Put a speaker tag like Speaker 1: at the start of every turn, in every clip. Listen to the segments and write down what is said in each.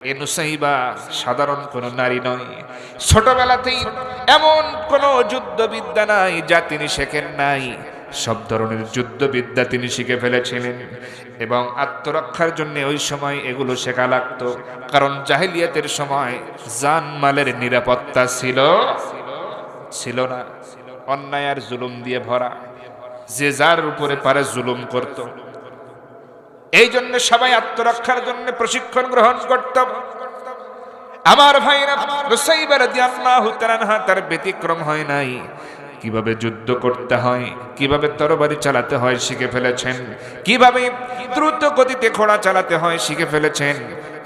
Speaker 1: এ নুসাইবা সাধারণ কোন নারী নয়। ছোটবেলাতেই এমন কোন যুদ্ধবিদ্যা নাই যা তিনি শেখেন নাই। সব ধরনের যুদ্ধবিদ্যা তিনি শিখে ফেলেছিলেন এবং আত্মরক্ষার জন্য ওই সময় এগুলো শেখা লাগতো। কারণ জাহেলিয়াতের সময় জানমালের নিরাপত্তা ছিল না। অন্যায় আর জুলুম দিয়ে ভরা, যে যার উপরে পারে জুলুম করত। এই জন্য সবাই আত্মরক্ষার জন্য প্রশিক্ষণ গ্রহণ করত। আমার ভাইরা, নুসাইবা রাদিয়াল্লাহু তাআলা আনহা তার ব্যতিক্রম হয় নাই। কিভাবে যুদ্ধ করতে হয়, কিভাবে তরবারি চালাতে হয় শিখে ফেলেছেন, কিভাবে দ্রুত গতিতে ঘোড়া চালাতে হয় শিখে ফেলেছেন,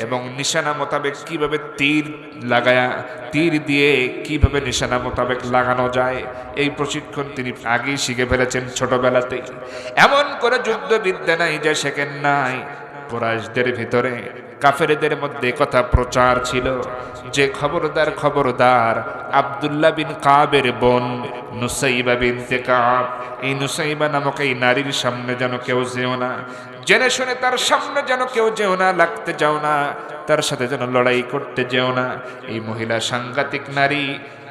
Speaker 1: এবং নিশানা মোতাবেক কিভাবে তীর লাগায়া তীর দিয়ে কিভাবে নিশানা মোতাবেক লাগানো যায় এই প্রশিক্ষণ তিনি আগেই শিখে ফেলেছেন ছোটবেলাতেই। এমন করে যুদ্ধবিদ্যা নাই যা শেখেন নাই। কুরাইশদের ভিতরে কাফেরদের মধ্যে কথা প্রচার ছিল যে খবরদার আব্দুল্লাহ বিন কাবের বোন নুসাইবা বিনতে কাব, এই নুসাইবা নামক এই নারীর সামনে যেন কেউ যেও না, জেনে শুনে তার সামনে যেন কেউ যেও না, লাগতে যাও না, তার সাথে যেন লড়াই করতে যেও না। এই মহিলা সাংঘাতিক নারী,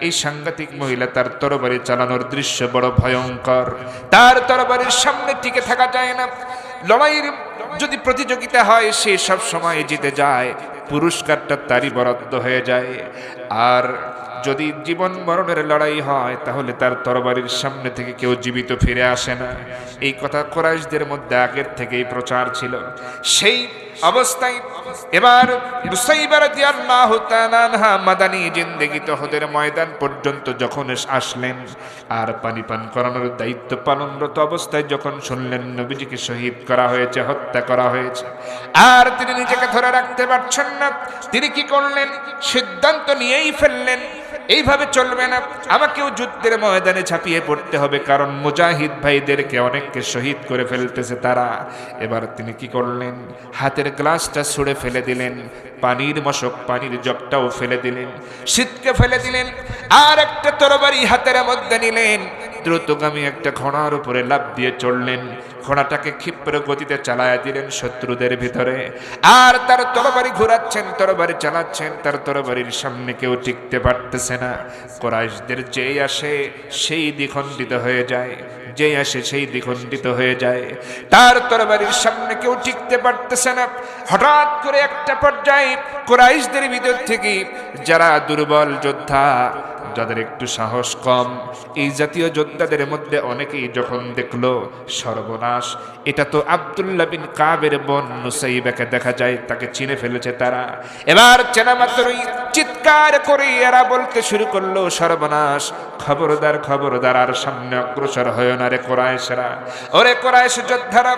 Speaker 1: এই সাংঘাতিক মহিলা, তার তরবারি চালানোর দৃশ্য বড় ভয়ঙ্কর। তার তরবারির সামনে টিকে থাকা যায় না। লড়াইয়ের যদি প্রতিযোগিতা হয় সে সব সময় জিতে যায়, পুরস্কারটা তারই বরাদ্দ হয়ে যায়। আর যদি জীবন মরণের লড়াই হয় তাহলে তার তরবারির সামনে থেকে কেউ জীবিত ফিরে আসে না। এই কথা কুরাইশদের মধ্যে আগের থেকেই প্রচার ছিল। সেই অবস্থায় এবার নুসাইবা রাদিয়াল্লাহু তাআলা আনহা মাদানী জিন্দেগিতে ওহদের ময়দান পর্যন্ত যখন আসলেন আর পানি পান করানোর দায়িত্ব পালনরত অবস্থায় যখন শুনলেন নবীজিকে শহীদ করা হয়েছে, হত্যা করা হয়েছে, আর তিনি নিজেকে ধরে রাখতে পারছেন না, তিনি কি করলেন? সিদ্ধান্ত নিয়েই ফেললেন এইভাবে চলবে না, আমাকেও যুদ্ধের ময়দানে ঝাঁপিয়ে পড়তে হবে, কারণ মুজাহিদ ভাইদেরকে অনেককে শহীদ করে ফেলতেছে তারা। এবার তিনি কি করলেন? হাতের গ্লাসটা ছুঁড়ে ফেলে দিলেন, পানির মশক পানির জগটাও ফেলে দিলেন, শীতকে ফেলে দিলেন, আর একটা তরবারি হাতের মধ্যে নিলেন, দ্রুতগামী একটা ঘোড়ার উপরে লাফ দিয়ে চড়লেন, ঘোড়াটাকে ক্ষিপ্র গতিতে চালায়া দিলেন শত্রুদের ভিতরে। আর তার তরবারি ঘোরাচ্ছেন, তরবারি চালাচ্ছেন, তার তরবারির সামনে কেউ টিকতে পারতেছে না। কুরাইশদের যেই আসে সেই দ্বিখণ্ডিত হয়ে যায়, যেই আসে সেই দ্বিখণ্ডিত হয়ে যায়। তার তরবারির সামনে কেউ টিকতে পারতেছে না। হঠাৎ করে একটা পর্যায়ে কুরাইশদের ভিতর থেকে যারা দুর্বল যোদ্ধা, যাদের একটু সাহস কম, এই জাতীয় যোদ্ধাদের মধ্যে অনেকেই যখন দেখলো সর্বনাশ, এটা তো আব্দুল্লাহ বিন কাবের বোন নুসাইবাকে দেখা যায় তাকে চিনে ফেলেছে তারা। এবার চেনা মাত্রই চিৎকার করে এরা বলতে শুরু করলো, সর্বনাশ, খবরদার খবরদার, আর সামনে অগ্রসর হয় না রে কুরাইশরা, ওরে কুরাইশ যোদ্ধারা,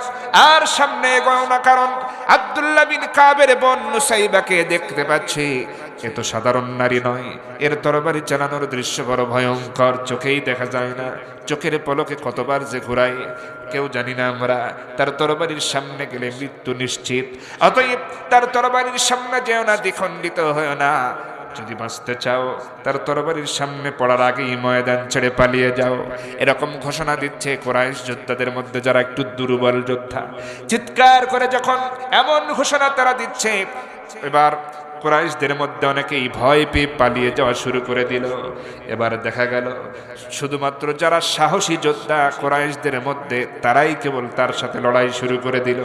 Speaker 1: আর সামনে এগোও না, কারণ আব্দুল্লাহ বিন কাবের বোন নুসাইবাকে দেখতে পাচ্ছি। এ তো সাধারণ নারী নয়, এর তরবারি চালানোর দৃশ্য বড় ভয়ঙ্কর, চোখেই দেখা যায় না, চোখের পলকে কতবার যে ঘুরাই কেউ জানি না আমরা। তার তরবারির সামনে গেলে মৃত্যু নিশ্চিত, অতএব তার তরবারির সামনে যেও না, দ্বিখণ্ডিত হয় না। যদি বাঁচতে চাও তার তরবারির সামনে পড়ার আগেই ময়দান ছেড়ে পালিয়ে যাও। এরকম ঘোষণা দিচ্ছে কুরাইশ যোদ্ধাদের মধ্যে যারা একটু দুর্বল যোদ্ধা। চিৎকার করে যখন এমন ঘোষণা তারা দিচ্ছে, এবার কুরাইশদের মধ্যে অনেকেই ভয় পেয়ে পালিয়ে যাওয়া শুরু করে দিল। এবার দেখা গেল শুধুমাত্র যারা সাহসী যোদ্ধা কুরাইশদের মধ্যে তারাই কেবল তার সাথে লড়াই শুরু করে দিল।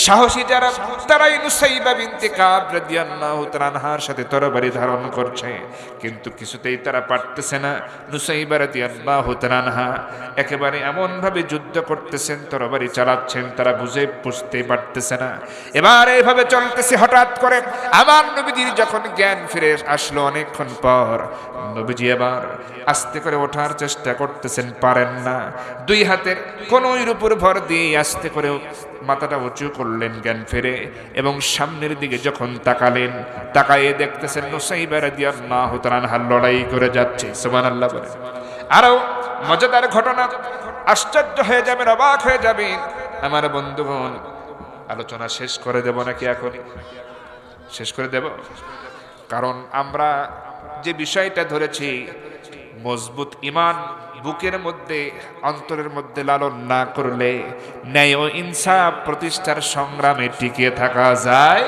Speaker 1: সাহসী যারা তারাই নুসাইবা বিনতে কাব রাদিয়াল্লাহু তাআলা আনহার সাথে তরবারি ধারণ করছে, কিন্তু কিছুতেই তারা পারতেছে না। নুসাইবা রাদিয়াল্লাহু তাআলা আনহা একেবারে এমন ভাবে যুদ্ধ করতেছেন, তরবারি চালাচ্ছেন, তারা বুঝতে পারতেছে না। এবার এইভাবে চলতেছে। হঠাৎ করে আমার নবীজির যখন জ্ঞান ফিরে আসলো অনেকক্ষণ পর, নবীজি এবার আস্তে করে ওঠার চেষ্টা করতেছেন, পারেন না। দুই হাতের কনুইয়ের উপর ভর দিয়ে আস্তে করে মাথাটা উঁচু করলেন জ্ঞান ফিরে, এবং সামনের দিকে যখন তাকালেন, তাকায়ে দেখতেছেন নুসাইবা রাদিয়াল্লাহু তাআলা আনহা লড়াই করে যাচ্ছে। সুবহানাল্লাহ বলে। আরো মজাদার ঘটনা, আশ্চর্য হয়ে যাবেন, অবাক হয়ে যাবেন আমার বন্ধুগণ। আলোচনা শেষ করে দেব নাকি এখনই? শেষ করে দেব, কারণ আমরা যে বিষয়টা ধরেছি, মজবুত ঈমান বুকের মধ্যে, অন্তরের মধ্যে লালন না করলে ন্যায় ও ইনসাফ প্রতিষ্ঠার সংগ্রামে টিকে থাকা যায়।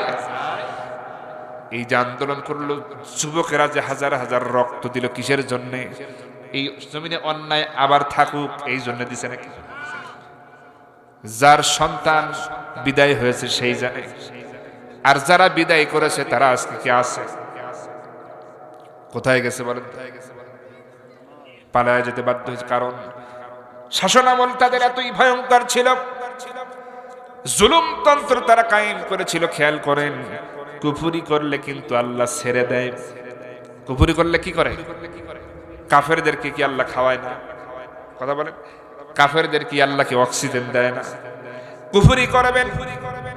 Speaker 1: এই যে আন্দোলন করলো যুবকেরা, যে হাজার হাজার রক্ত দিল কিসের জন্য? এই জমিনে অন্যায় আবার থাকুক এই জন্য দিছে নাকি? যার সন্তান বিদায় হয়েছে সেই জানে, আর যারা বিদায় করেছে তারা আজকে কি আছে? কোথায় গেছে বলেন? পালায় যেতে বাধ্য হয়েছে, কারণ শাসনামল তাদের এতই ভয়ঙ্কর ছিল, জুলুমতন্ত্র তারা কায়েম করেছিল। খেয়াল করেন, কুফরি করলে কিন্তু আল্লাহ ছেড়ে দেয়। কুফরি করলে কি করে? কাফেরদেরকে কি আল্লাহ খাওয়ায় না? কথা বলেন, কাফেরদের কি আল্লাহ কি অক্সিজেন দেয় না? কুফরি করবেন,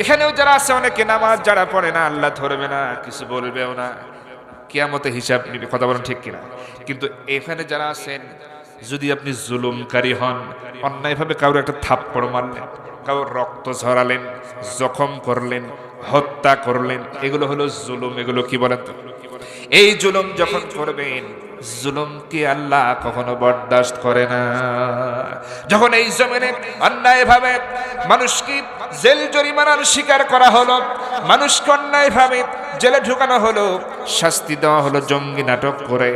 Speaker 1: এখানেও যারা আছে অনেকে নামাজ যারা পড়ে না, আল্লাহ ধরবে না, কিছু বলবেও না, কিয়ামতে হিসাব নিবে। কথা বলেন ঠিক কিনা? কিন্তু এখানে যারা আছেন, যদি আপনি জুলুমকারী হন, অন্যায়ভাবে কারোর একটা থাপ্পড় মারলেন, কারোর রক্ত ঝরালেন, জখম করলেন, হত্যা করলেন, এগুলো হলো জুলুম। এগুলো কি বলেন তো? এই জুলুম যখন করবেন, জুলুমকে আল্লাহ কখনো বরদাস্ত করে না। যখন এই জমিনে অন্যায়ভাবে মানুষকে জেল জরিমানার শিকার করা হলো, মানুষকে অন্যায়ভাবে জেলে ঢুকানো হলো, শাস্তি দেওয়া হলো জঙ্গি নাটক করে,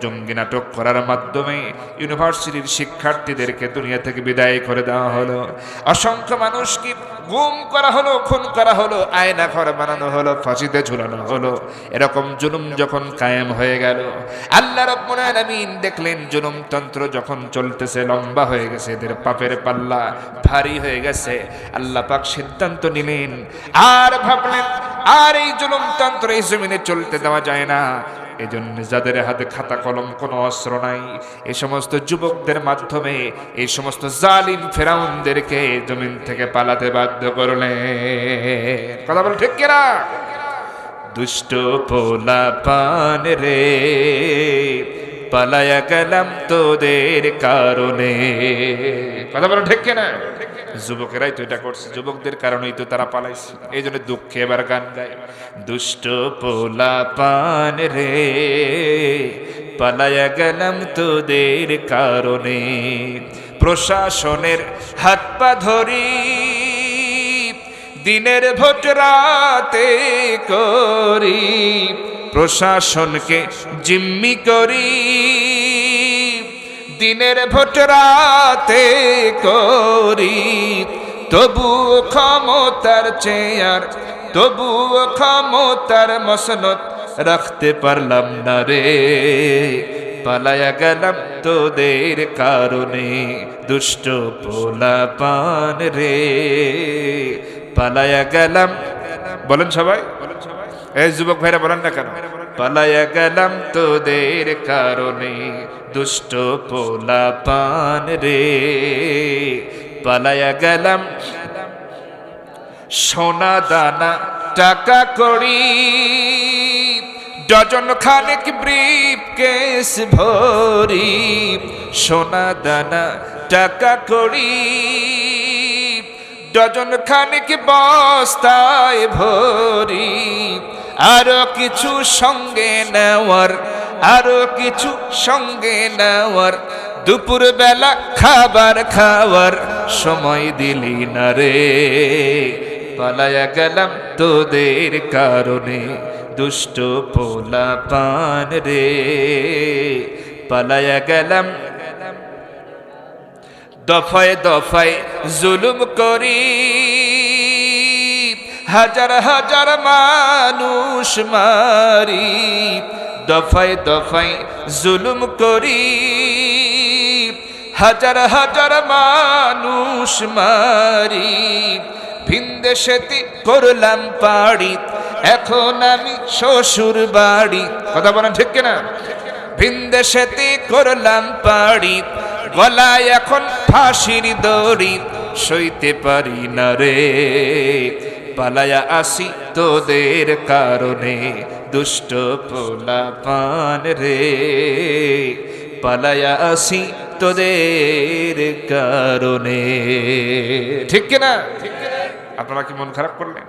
Speaker 1: জঙ্গি নাটক করার মাধ্যমে ইউনিভার্সিটির শিক্ষার্থীদেরকে দুনিয়া থেকে বিদায় করে দেওয়া হলো, অসংখ্য মানুষকে গুম করা হলো, খুন করা হলো, আয়না ঘর বানানো হলো, ফাঁসিতে ঝুলানো হলো। এরকম জুলুম যখন কায়েম হয়ে গেল, আল্লাহ রাব্বুল আলামিন দেখলেন জুলুমতন্ত্র যখন চলতেছে, লম্বা হয়ে গেছে, এদের পাপের পাল্লা ভারী হয়ে গেছে। আল্লাহ পাক সিদ্ধান্ত নিলেন, আর ভাবলেন আর এই জুলুমতন্ত্র এই জমিনে চলতে দেওয়া যায় না। এজন্য যাদের হাতে খাতা কলম কোনো অস্ত্র নাই, এই সমস্ত যুবকদের মাধ্যমে এই সমস্ত জালিম ফেরাউনদেরকে জমিন থেকে পালাতে বাধ্য করলেন। কথা বল ঠিক কিনা? দুষ্ট পোলা পান রে, পালায়া গেলাম তোদের কারণে। কথা বল ঠিক কিনা? যুবকেরাই তো এটা করছে, যুবকদের কারণেই তো তারা পালাইছে। এই জন্য দুঃখে এবার গান গায়, দুষ্ট পোলা পান রে, পালায়া গেলাম তোদের কারণে। প্রশাসনের হাত পা ধরি, দিনের ভোট রাতে করি, প্রশাসনকে জিম্মি করি, দিনের ভোট রাতে করি, তবু ক্ষমতার চেয়ার, তবু ক্ষমতার মসনদ রাখতে পারলাম না রে, পালায়া গেলাম তোদের কারণে। দুষ্ট পোলা পান রে, পালায়া গেলাম। বলেন সবাই, এই যুবক ভাইরা বলেন না কেন? পালায়া গেলাম তোদের কারণে, দুষ্ট পোলা পান রে, পালায়া গেলাম। সোনা দানা টাকা কড়ি, ডজন খানেক ব্রিফ কেস ভরি, সোনা দানা টাকা কড়ি, ডজন খানেক বস্তায় ভরি, আরো কিছু সঙ্গে নেওয়ার, আরো কিছু সঙ্গে নেওয়ার, দুপুর বেলা খাবার খাওয়ার সময় দিলি না রে, পালায়া গেলাম তোদের কারণে। দুষ্ট পোলা পান রে, পালায়া গেলাম। দফায় দফায় জুলুম করি, হাজার হাজার মানুষ মারি, দফায় দফায় জুলুম করি, হাজার হাজার মানুষ মারি, ভিনদেশেতে করলাম পাড়ি, এখন আমি শ্বশুর বাড়ি। কথা বলেন ঠিক কিনা? ভিনদেশেতে করলাম পাড়ি, গলায় এখন ফাঁসির দড়ি, সইতে পারি না রে, পালায়া আসি তোদের কারণে। দুষ্ট পোলা পান রে, পালায়া আসি তোদের কারণে। ঠিক কিনা? আপনারা কি মন খারাপ করলেন?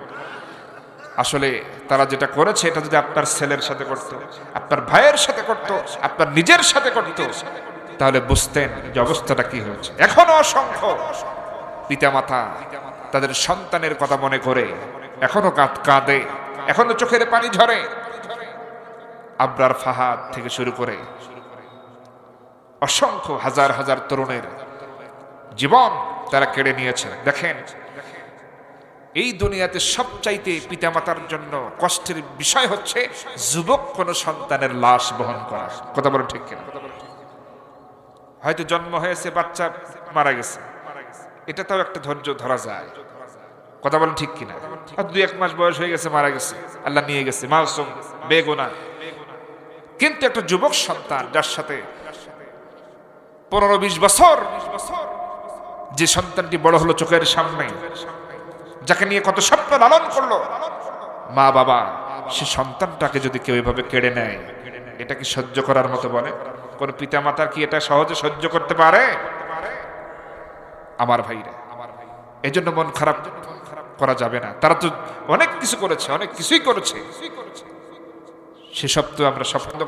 Speaker 1: আসলে তারা যেটা করেছে, এটা যদি আপনার ছেলের সাথে করতো, আপনার ভাইয়ের সাথে করতো, আপনার নিজের সাথে করতো, তাহলে বুঝতেন যে অবস্থাটা কি হয়েছে। এখনো অসংখ্য পিতামাতা তাদের সন্তানের কথা মনে করে এখনো কাঁদে, এখনো চোখের পানি ঝরে। আবরার ফাহাদ থেকে শুরু করে অসংখ্য হাজার হাজার তরুণের জীবন তারা কেড়ে নিয়েছে। দেখেন, এই দুনিয়াতে সবচাইতে পিতামাতার জন্য কষ্টের বিষয় হচ্ছে যুবক কোন সন্তানের লাশ বহন করা। কথা বলেন ঠিক কিনা? হয়তো জন্ম হয়েছে, বাচ্চা মারা গেছে, এটা তাও একটা ধৈর্য ধরা যায়। কথা বলেন ঠিক কিনা? আর 2-1 মাস বয়স হয়ে গেছে, মারা গেছে, আল্লাহ নিয়ে গেছে, মাসুম বেগুনাহ। কিন্তু একটা যুবক সন্তান, যার সাথে 15-20 বছর, যে সন্তানটি বড় হলো চোখের সামনে, যাকে নিয়ে কত স্বপ্ন লালন করলো মা বাবা, সে সন্তানটাকে যদি কেউ এভাবে কেড়ে নেয়, এটা কি সহ্য করার মতো? বলে কোন পিতা মাতার কি এটা সহজে সহ্য করতে পারে? আমার ভাইরা, এই জন্য মন খারাপ করা যাবে না। তারা তো অনেক কিছু করেছে, অনেক কিছুই করেছে, সেসব তো আমরা স্বপ্ন,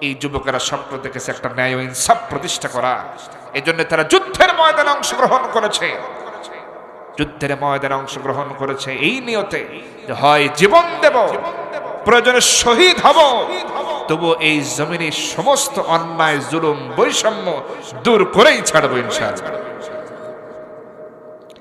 Speaker 1: এই যুবকেরা স্বপ্ন দেখেছে একটা ন্যায় ও ইনসাফ প্রতিষ্ঠা করা। এই জন্য তারা যুদ্ধের ময়দানে অংশগ্রহণ করেছে, যুদ্ধের ময়দানে অংশগ্রহণ করেছে এই নিয়তে যে হয় জীবন দেব, প্রয়োজনে শহীদ হব, তবু এই জমিনে সমস্ত অন্যায়, জুলুম, বৈষম্য দূর করেই ছাড়বো ইনশাআল্লাহ।